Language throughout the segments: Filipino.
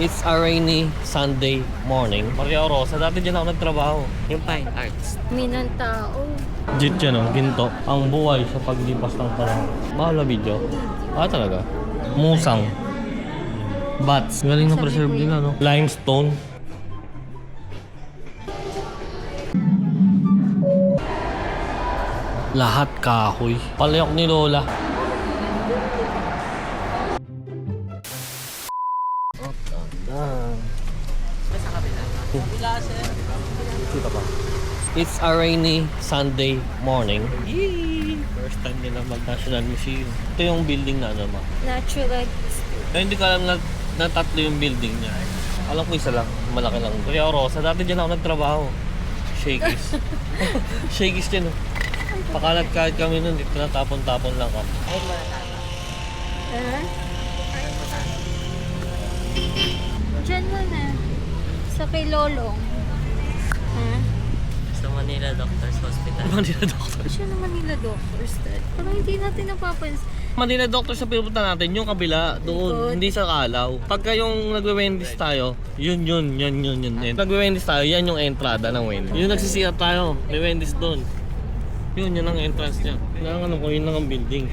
It's a rainy Sunday morning. Maria Rosa, dati dyan ako nagtrabaho. Yung Fine Arts. Minang tao. Jeep yan, oh, ginto. Ang buhay sa paglipas ng panahon. Mahal na video. Ah, talaga? Musang. Bats. Galing na preserve nila, no? Limestone. Lahat kahoy. Palayok ni Lola. Kita pa. It's a rainy Sunday morning. Yee! First time nila mag-National Museum. Ito yung building na ano ma. Natural. Pero hindi ko alam na tatlo yung building niya. Alam ko isa lang. Malaki lang. Maria Rosa, dati dyan ako nagtrabaho. Shakey's. Shakey's dyan. Oh. Pakalat kahit kami nun, dito na tapon-tapon lang kami. Diyan mo na. Sa kay Lolong. Sa Manila Doctors Hospital. Manila Doctor. Siya na Manila Doctors dad. Parang hindi natin napapansin. Manila Doctor sa pinupunta natin, yung kabila, doon, hindi sa Kalaw. Pagka yung nagwe-Wendy's tayo, yun. Nagwe-Wendy's tayo, yan yung entrada ng Wendy's. Yung nagsisiyap tayo, may Wendy's doon. Yun ang entrance niya. Alam ko, yun lang ang building.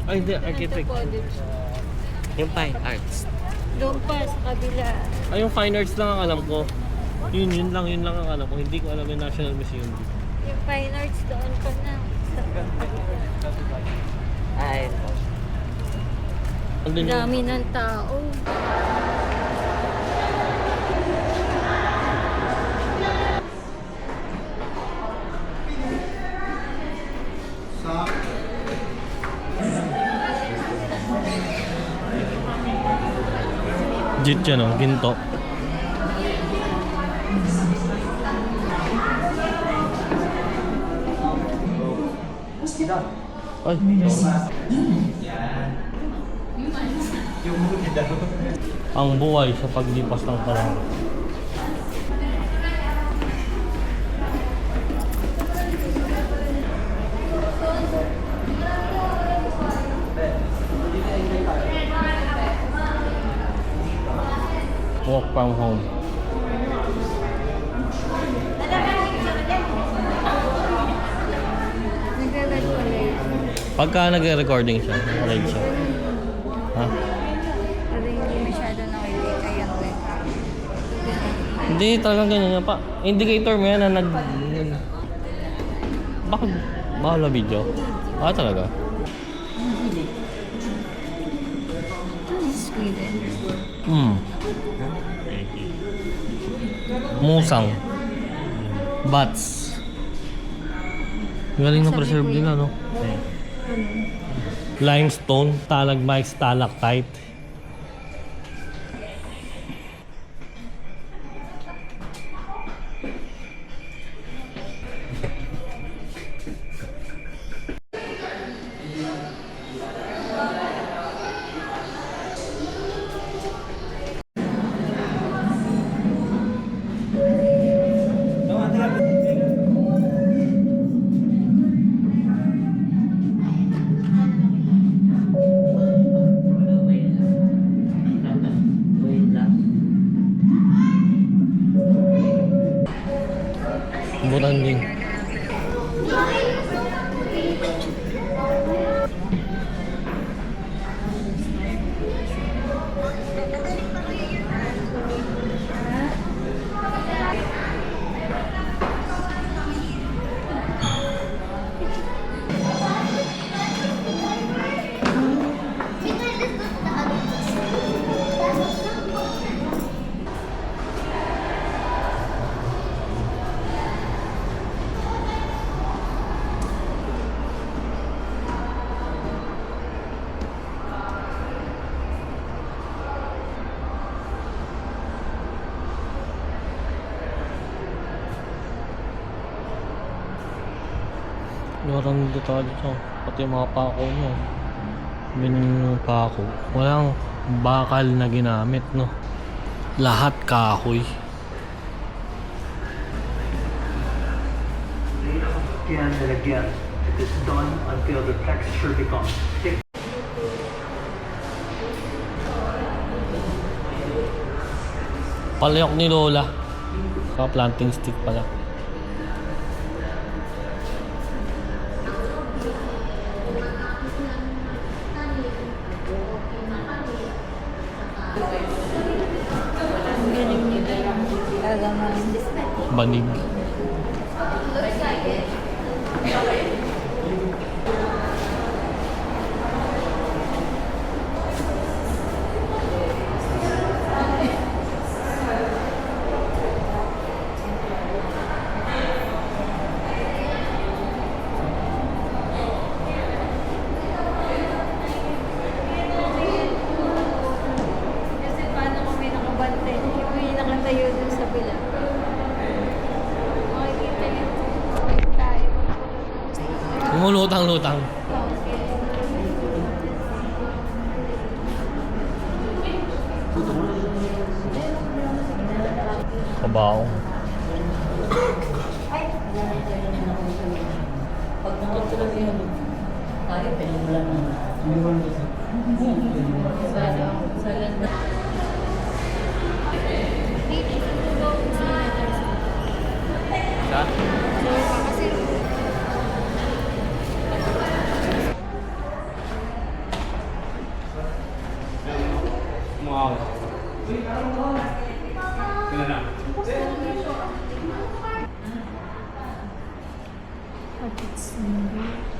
Ay, hindi, architect. Yung Fine Arts. Doon pa sa kabila. Ay, yung Fine Arts lang ang alam ko. Yun lang ang alam ko. Hindi ko alam yung National Museum. Yung Fine Arts doon pa na. Ay, Andun yung... Dami ng tao. Jeep yan, oh, ginto. Ay, ang buhay sa paglipas ng panahon. Work from home. Nagre-red ko Pagka nagre-recording siya, naka-live siya. Ha? Pero hindi masyado nakikita yung red. Hindi, talagang ganyan yan pa. Indicator mo yan na Bakit? Bawal na video? Ah, talaga? Sweden. Musang. Bats. Galing na preserve nila, no? Limestone, stalagmite, stalactite. Buranding. Maraming detalye siya. Pati yung mga pako niya. Binigyan yung pako. Walang bakal na ginamit, no? Lahat kahoy. Again and again. It is done until the texture becomes thick. Palayok ni Lola. Planting stick pala. Ang galing nila yung talagang Banig. Kasi paano kung may nakabantay? Yung may nakatayo dun sa bila. Makikita yun. Wait tayo. Umulutang-lutang. Kabaw.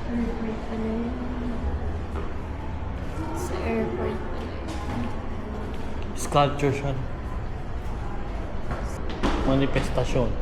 Airport pala yun. Sa airport. Sculpture siya. Manifestasyon.